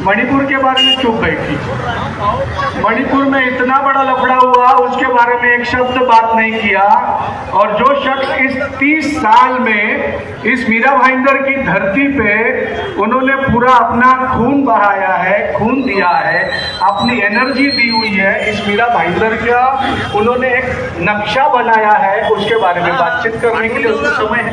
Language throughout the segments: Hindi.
मणिपुर के बारे में चुप बैठी। मणिपुर में इतना बड़ा लफड़ा हुआ, उसके बारे में एक शब्द बात नहीं किया। और जो शख्स इस 30 साल में इस मीरा भाईंदर की धरती पे उन्होंने पूरा अपना खून बहाया है, खून दिया है, अपनी एनर्जी दी हुई है, इस मीरा भाईंदर का उन्होंने एक नक्शा बनाया है, उसके बारे में बातचीत करने के लिए उसका समय है।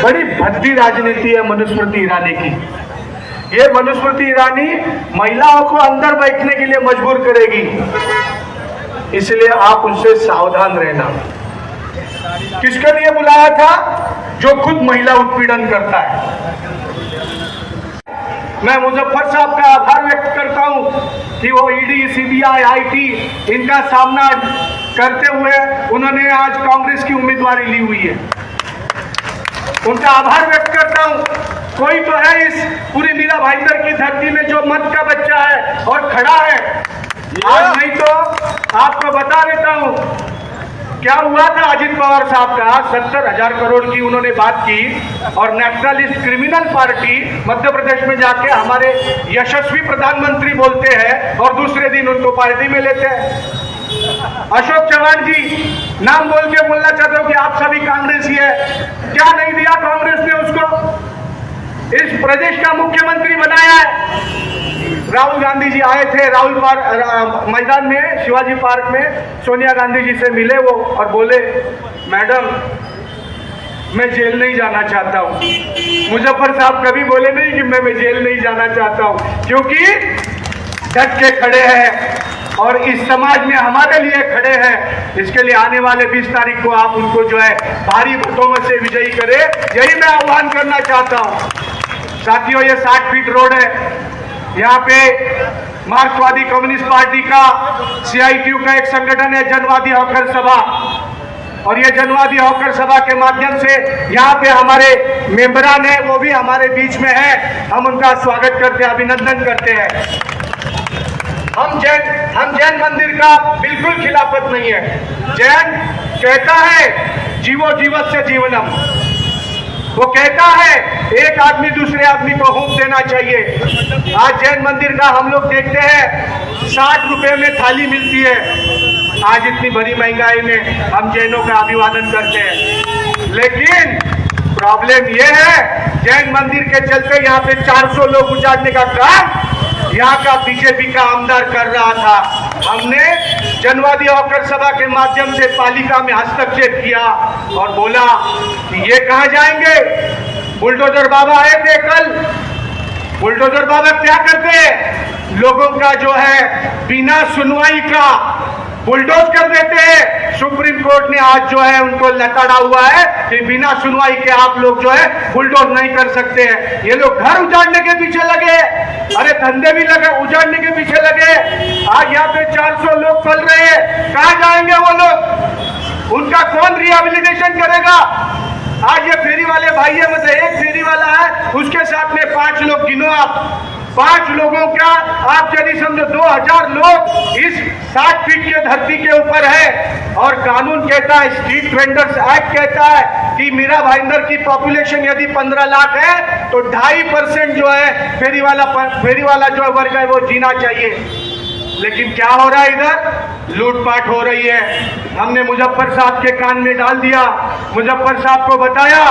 बड़ी भद्दी राजनीति है मनुस्मृति ईरानी की। ये मनुस्मृति ईरानी महिलाओं को अंदर बैठने के लिए मजबूर करेगी, इसलिए आप उनसे सावधान रहना। किसके लिए बुलाया था? जो खुद महिला उत्पीड़न करता है। मैं मुजफ्फर साहब का आभार व्यक्त करता हूं कि वो ईडी, सीबीआई, आईटी इनका सामना करते हुए उन्होंने आज कांग्रेस की उम्मीदवारी ली हुई है। उनका आभार व्यक्त करता हूं। कोई तो है इस पूरी मीरा भाईंदर की धरती में जो मत का बच्चा है और खड़ा है। आज नहीं तो आपको बता देता हूं क्या हुआ था। अजित पवार साहब का 70,000 करोड़ की उन्होंने बात की और nationalist criminal party Madhya Pradesh में जाके हमारे यशस्वी प्रधानमंत्री बोलते हैं और दूसरे दिन उनको पार्टी में लेते हैं। अशोक चव्हाण जी नाम बोल के बोलना चाहते हो कि आप सभी कांग्रेसी है। क्या नहीं दिया कांग्रेस ने उसको? इस प्रदेश का मुख्यमंत्री बनाया है। राहुल गांधी जी आए थे राहुल पार्क मैदान में, शिवाजी पार्क में सोनिया गांधी जी से मिले वो और बोले, मैडम मैं जेल नहीं जाना चाहता हूँ। मुजफ्फर साहब कभी बोले नहीं कि मैं जेल नहीं जाना चाहता हूँ, क्योंकि डट के खड़े हैं और इस समाज में हमारे लिए खड़े हैं। इसके लिए आने वाले 20 तारीख को आप उनको जो है भारी बहुमत से विजयी करें, यही मैं आह्वान करना चाहता हूं। साथियों, ये 60 फीट रोड है। यहाँ पे मार्क्सवादी कम्युनिस्ट पार्टी का CITU का एक संगठन है, जनवादी हॉकर सभा, और ये जनवादी हॉकर सभा के माध्यम से यहाँ पे हमारे मेंबरान है, वो भी हमारे बीच में है। हम उनका स्वागत करते हैं, अभिनंदन करते हैं। हम जैन मंदिर का बिल्कुल खिलाफत नहीं है। जैन कहता है जीवो जीवत से जीवनम। वो कहता है एक आदमी दूसरे आदमी को हुक्म देना चाहिए। आज जैन मंदिर का हम लोग देखते हैं 60 रुपए में थाली मिलती है। आज इतनी बड़ी महंगाई में हम जैनों का अभिवादन करते हैं, लेकिन प्रॉब्लम ये है जैन मंदिर के चलते यहाँ पे 400 लोग उजाड़ने का काम यहाँ का बीजेपी का आमदार कर रहा था। हमने जनवादी हॉकर सभा के माध्यम से पालिका में हस्तक्षेप किया और बोला कि ये कहाँ जाएंगे। बुलडोजर बाबा आए थे कल। बुलडोजर बाबा क्या करते हैं? लोगों का जो है बिना सुनवाई का बुलडोज कर देते हैं। सुप्रीम कोर्ट ने आज जो है उनको लताड़ा हुआ है कि बिना सुनवाई के आप लोग जो है बुलडोज नहीं कर सकते हैं। ये लोग घर उजाड़ने के पीछे लगे, अरे धंधे भी लगे, उजाड़ने के पीछे लगे। आज यहाँ पे 400 लोग पल रहे हैं, कहाँ जाएंगे वो लोग? उनका कौन रिहेबिलिटेशन करेगा? आज ये फेरी वाले भाई है, मतलब एक फेरी वाला है, उसके साथ में 5 लोग गिनो आप। 5 लोगों का आप यदि समझो 2000 लोग इस 60 फीट के धरती के ऊपर है। और कानून कहता है, स्ट्रीट वेंडर्स एक्ट कहता है कि मीरा भाईंदर की पॉपुलेशन यदि 15 लाख है तो 2.5% जो है फेरी वाला जो वर्ग है वो जीना चाहिए। लेकिन क्या हो रहा है इधर? लूटपाट हो रही है। हमने मुजफ्फर साहब के कान में डाल दिया, मुजफ्फर साहब को बताया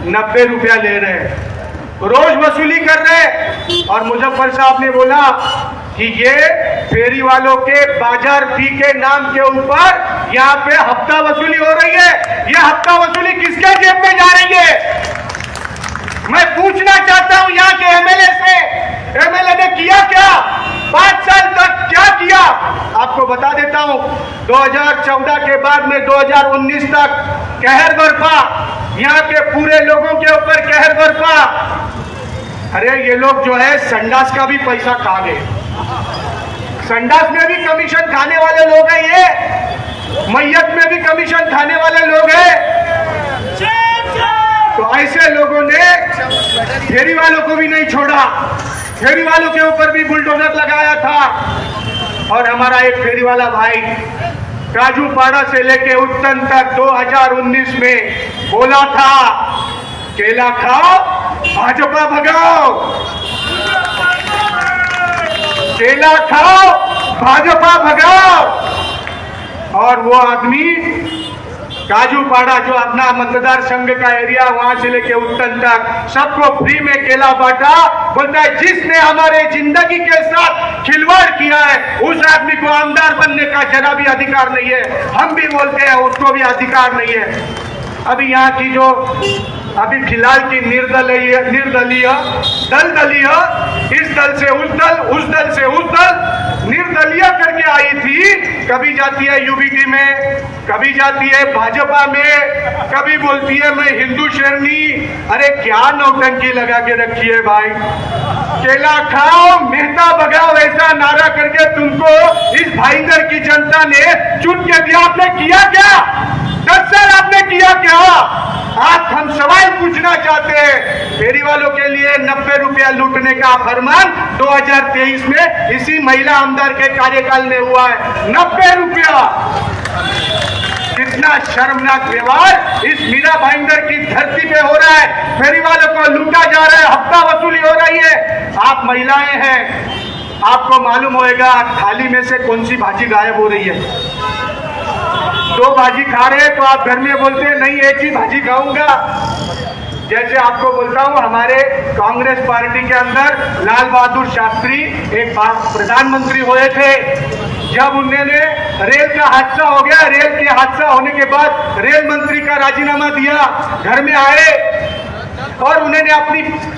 90 रुपया ले रहे हैं, रोज वसूली कर रहे। और मुजफ्फर साहब ने बोला कि ये फेरी वालों के बाजार फी के नाम के ऊपर यहाँ पे हफ्ता वसूली हो रही है। ये हफ्ता वसूली किसके जेब में जा रही है? मैं पूछना चाहता हूँ यहाँ के MLA से, MLA ने किया क्या? 5 साल तक क्या किया? आपको बता देता हूँ, 2014 के बाद में 2019 तक कहर बरपा, यहाँ के पूरे लोगों के ऊपर कहर बरपा। अरे ये लोग जो है संडास का भी पैसा खा गए। संडास में भी कमीशन खाने वाले लोग हैं, ये मैयत में भी कमीशन खाने वाले लोग हैं। तो ऐसे लोगों ने फेरी वालों को भी नहीं छोड़ा, फेरी वालों के ऊपर भी बुलडोजर लगाया था। और हमारा एक फेरी वाला भाई काजूपाड़ा से लेके उत्तन तक 2019 में बोला था, केला खाओ भाजपा भगाओ। केला खाओ, भाजपा भगाओ। और वो आदमी काजूपाड़ा जो अपना मतदार संघ का एरिया वहां से लेके उत्तर तक सबको फ्री में केला बांटा। बोलता है जिसने हमारे जिंदगी के साथ खिलवाड़ किया है उस आदमी को आमदार बनने का जरा भी अधिकार नहीं है। हम भी बोलते हैं उसको भी अधिकार नहीं है। अभी यहाँ की जो अभी फिलहाल की निर्दलीय दलदलीय इस दल से उस दल, उस दल से उस दल निर्दलीय करके आई थी। कभी जाती है यूबीटी में, कभी जाती है भाजपा में, कभी बोलती है मैं हिंदू शेरनी। अरे क्या नौटंकी लगा के रखी है भाई। केला खाओ मेहता भगाओ ऐसा नारा करके तुमको इस भाईंदर की जनता ने चुन के दिया। आपने किया क्या? 10 साल आपने किया क्या? आज हम सवाल पूछना चाहते हैं। फेरी वालों के लिए 90 रुपया लूटने का फरमान 2023 में इसी महिला आमदार के कार्यकाल में हुआ है। 90 रुपया, कितना शर्मनाक व्यवहार इस मीरा भाईंदर की धरती पे हो रहा है। फेरी वालों को लूटा जा रहा है, हफ्ता वसूली हो रही है। आप महिलाएं हैं, आपको मालूम होगा थाली में से कौन सी भाजी गायब हो रही है। 2 भाजी खा रहे हैं तो आप घर में बोलते हैं नहीं एक ही भाजी खाऊंगा। जैसे आपको बोलता हूं हमारे कांग्रेस पार्टी के अंदर लाल बहादुर शास्त्री एक प्रधानमंत्री हुए थे। जब उन्होंने रेल का हादसा हो गया, रेल के हादसा होने के बाद रेल मंत्री का राजीनामा दिया, घर में आए और उन्होंने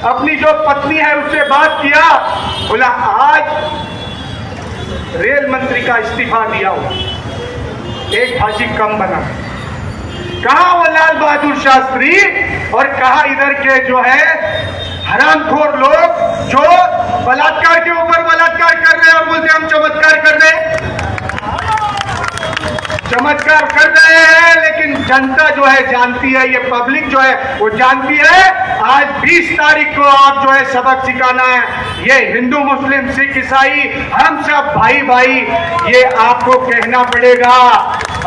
अपनी जो पत्नी है उससे बात किया। बोला आज रेल मंत्री का इस्तीफा दिया हो, एक भाजी कम बना। कहा वो लाल बहादुर शास्त्री और कहा इधर के जो है हरामखोर लोग जो बलात्कार के ऊपर बलात्कार कर रहे हैं और बोलते हम चमत्कार कर रहे हैं। चमत्कार कर रहे हैं लेकिन जनता जो है जानती है, ये पब्लिक जो है वो जानती है। आज 20 तारीख को आप जो है सबक सिखाना है। ये हिंदू मुस्लिम सिख ईसाई हम सब भाई भाई, ये आपको कहना पड़ेगा।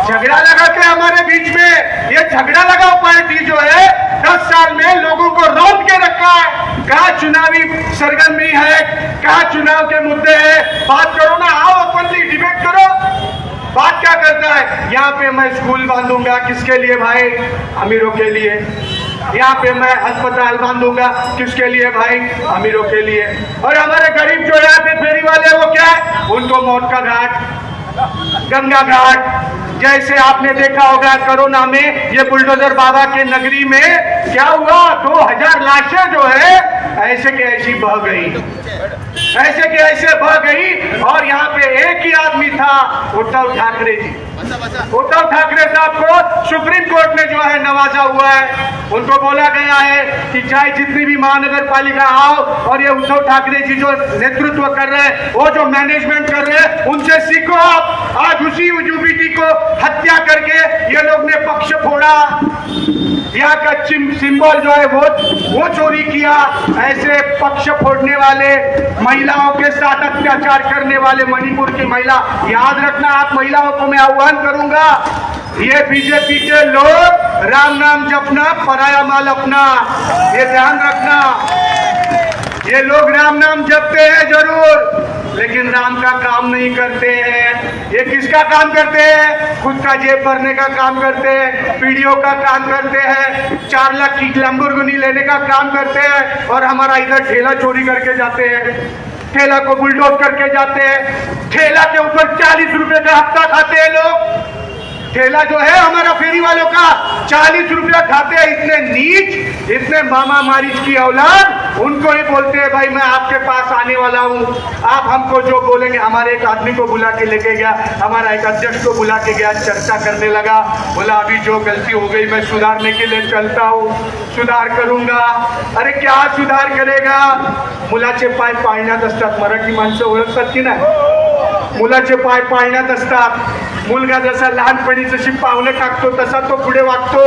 झगड़ा लगा के हमारे बीच में ये झगड़ा लगा पार्टी जो है 10 साल में लोगों को रोक के रखा है। कहा चुनावी सरगर्मी है, कहा चुनाव के मुद्दे हैं, बात करो ना, आओ ओपनली डिबेट करो। बात क्या करता है? यहाँ पे मैं स्कूल बांधूंगा, किसके लिए भाई? अमीरों के लिए। यहाँ पे मैं अस्पताल बांधूंगा, किसके लिए भाई? अमीरों के लिए। और हमारे गरीब जो यहाँ पे फेरी वाले वो क्या है? उनको मौत का घाट, गंगा घाट। जैसे आपने देखा होगा कोरोना में ये बुलडोजर बाबा के नगरी में क्या हुआ, 2000 लाशें जो है ऐसे के ऐसी बह गई, ऐसे के ऐसे बह गई। और यहाँ पे एक ही आदमी था, उद्धव ठाकरे जी। उद्धव ठाकरे साहब को सुप्रीम कोर्ट ने जो है नवाजा हुआ है। उनको बोला गया है कि चाहे जितनी भी महानगर पालिका आओ और ये उद्धव ठाकरे जी जो नेतृत्व कर रहे हैं, वो जो मैनेजमेंट कर रहे हैं, उनसे सीखो आप। आज उसी यूबीटी को हत्या करके ये लोग ने पक्ष फोड़ा, यहाँ का सिंबल जो है वो चोरी किया। ऐसे पक्ष फोड़ने वाले, महिलाओं के साथ अत्याचार करने वाले मणिपुर की महिला, याद रखना आप महिलाओं को मैं आह्वान करूंगा, ये बीजेपी के लोग राम नाम जपना, पराया माल अपना, ये ध्यान रखना। ये लोग राम नाम जपते हैं जरूर, लेकिन राम का काम नहीं करते हैं। ये किसका काम करते हैं? खुद का जेब भरने का काम करते हैं, पीढ़ियों का काम करते हैं, 4 लाख की लैम्बोर्गिनी लेने का काम करते हैं। और हमारा इधर ठेला चोरी करके जाते हैं, ठेला को बुलडोज करके जाते हैं, ठेला के ऊपर 40 रुपए का हफ्ता खाते हैं लोग। ठेला जो है हमारा फेरी वालों का 40 रुपया खाते हैं। इतने नीच, इतने मामा मारिच की औलाद, उनको ही बोलते हैं भाई मैं आपके पास आने वाला हूँ, आप हमको जो बोलेंगे। हमारे एक आदमी को बुला के लेके गया, हमारा एक अध्यक्ष को बुला के गया, चर्चा करने लगा। बोला अभी जो गलती हो गई मैं सुधारने के लिए चलता हूँ, सुधार करूंगा। अरे क्या सुधार करेगा? मुलाचे पाय पाळण्यात असतात, मराठी माणसं ओळखतात की नाही? मुलाचे पाय पाळण्यात असतात। मुलगा जसा लहानपणी जशी पावलं टाकतो तसा तो पुढे वागतो,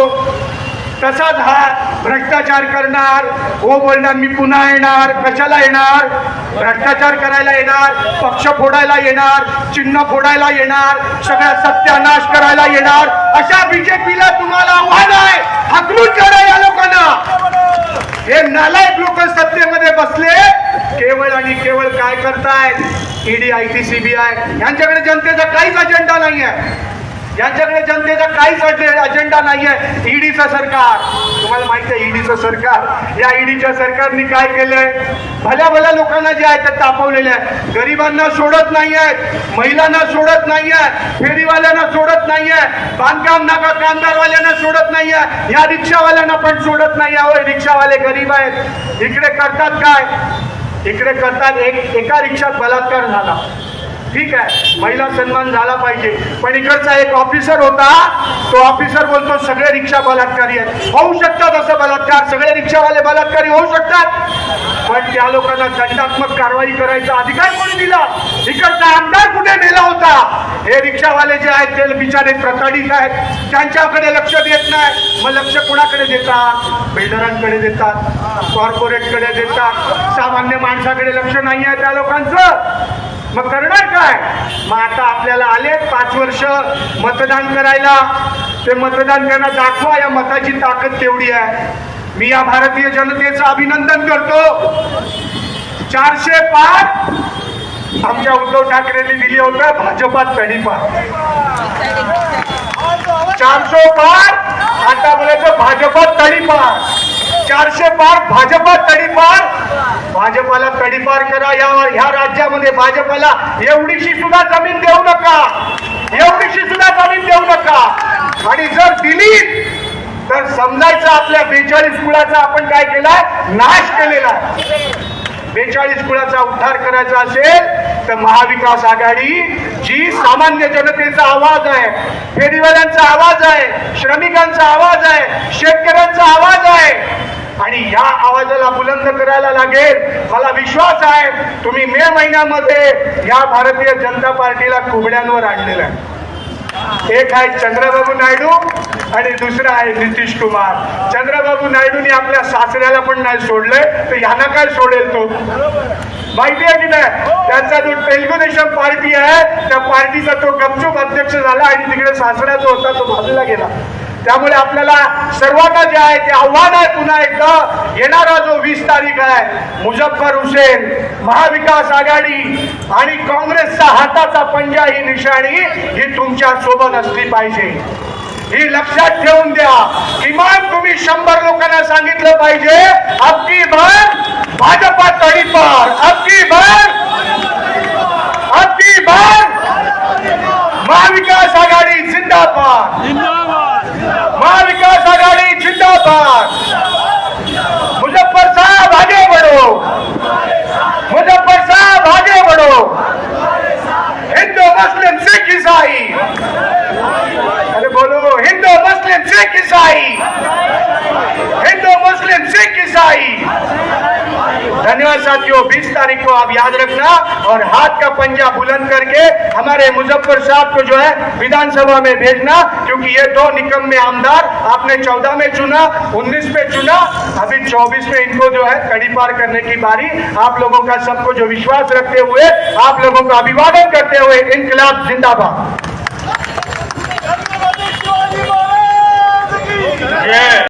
तसाच हा भ्रष्टाचार करणार, हो बोलणार मी पुन्हा येणार। कशाला येणार? भ्रष्टाचार करायला येणार, पक्ष फोडायला येणार, चिन्ह फोडायला येणार, सगळा सत्यानाश करायला येणार। अशा बीजेपीला तुम्हाला आव्हान आहे, हकलून करा या लोकांना। हे नालायक लोक सत्तेमध्ये बसले केवळ आणि केवळ काय करतायत? ईडी, IT, CBI यांच्याकडे जनतेचा काहीच अजेंडा नाही आहे. यांच्याकडे जनतेचा काहीच अजेंडा नाही आहे. ईडीचं सरकार, तुम्हाला माहिती आहे ईडीचं सरकार, या ईडीच्या सरकारने काय केलंय? भल्या भल्या लोकांना जे आहे ते तापवलेले आहे. गरिबांना सोडत नाही आहेत, महिलांना सोडत नाही आहे, फेरीवाल्यांना सोडत नाही आहे, बांधकाम नाका कामगारवाल्यांना सोडत नाही आहे, या रिक्षावाल्यांना पण सोडत नाही आहे. रिक्षावाले गरीब आहेत. इकडे करतात काय? इकडे करतात एका रिक्षात बलात्कार झाला, ठीक आहे, महिला सन्मान झाला पाहिजे, पण इकडचा एक ऑफिसर होता, तो ऑफिसर बोलतो सगळे रिक्षा बलात्कारी आहेत. होऊ शकतात असं बलात्कार, सगळे रिक्षावाले बलात्कारी होऊ शकतात, पण त्या लोकांना दंडात्मक कारवाई करायचा अधिकार कोणी दिला? इकडचा आमदार कुठे नेला होता? हे रिक्षावाले जे आहेत ते बिचारे प्रताडित आहेत, त्यांच्याकडे लक्ष देत नाही. मग लक्ष कोणाकडे देतात? बिल्डरांकडे देतात, कॉर्पोरेटकडे देतात, सामान्य माणसाकडे लक्ष नाही आहे त्या लोकांचं. मग करणार काय? मग आता आपल्याला आले 5 वर्ष मतदान करायला, ते मतदान त्यांना दाखवा या मताची ताकद केवढी आहे. मी या भारतीय जनतेचं अभिनंदन करतो. 400 पार आमच्या उद्धव ठाकरेंनी दिली होतं, भाजपात तडीपार. 400 पार, आता बोलायचं भाजपात तडीपार. 400 पार भाजपात तडीपार. भाजपाला तडीपार करा. ह्या राज्यामध्ये भाजपाला एवढीशी सुद्धा जमीन देऊ नका, एवढीशी सुद्धा जमीन देऊ नका. आणि जर दिली तर समजायचं आपल्या 42 कुळाचा आपण काय केलाय? नाश केलेला आहे. 42 कुळाचा उद्धार करायचा असेल तर महाविकास आघाडी जी सामान्य जनतेचा आवाज आहे, फेरीवाल्यांचा आवाज आहे, श्रमिकांचा आवाज आहे, शेतकऱ्यांचा आवाज आहे, आणि या आवाजाला बुलंद करायला लागेल. मला विश्वास आहे तुम्ही मे महिन्यामध्ये या भारतीय जनता पार्टीला कुबड्यांवर आणलेलं आहे. एक आहे चंद्रबाबू नायडू आणि दुसरा आहे नितीश कुमार. चंद्रबाबू नायडूंनी आपल्या सासऱ्याला पण नाही सोडलंय, तर यांना काय सोडेल तो? माहिती आहे की नाही? त्यांचा जो तेलुगू देशम पार्टी आहे त्या पार्टीचा तो गपचूप अध्यक्ष झाला आणि तिकडे सासरा जो होता तो बाजूला गेला. त्यामुळे आपल्याला सर्वांना जे आहे ते आव्हान आहे, पुन्हा एकदा येणारा जो 20 तारीख आहे, मुझफ्फर हुसेन, महाविकास आघाडी आणि काँग्रेसचा हाताचा पंजा ही निशाणी ही तुमच्या सोबत असली पाहिजे. ही लक्षात ठेवून द्या. किमान तुम्ही 100 लोकांना सांगितलं पाहिजे, अबकी बार भाजपा तडीपार, अबकी बार महाविकास आघाडी जिंदाबाद, महाविकास आघाड़ी जिंदाबाद. मुजफ्फर साहब आगे बढ़ो, मुजफ्फर साहब आगे बढ़ो. हिंदू मुस्लिम सिख ईसाई, अरे बोलो, हिंदू मुस्लिम सिख ईसाई, हिंदू मुस्लिम सिख ईसाई. धन्यवाद साथियों. 20 तारीख को आप याद रखना और हाथ का पंजा बुलंद करके हमारे मुजफ्फर साहब को जो है विधानसभा में भेजना, क्योंकि ये 2 निकम्मे आमदार आपने 14 में चुना, 19 में चुना, अभी 24 में इनको जो है तड़ीपार करने की बारी. आप लोगों का सबको जो विश्वास रखते हुए, आप लोगों का अभिवादन करते हुए, इनकलाब जिंदाबाद.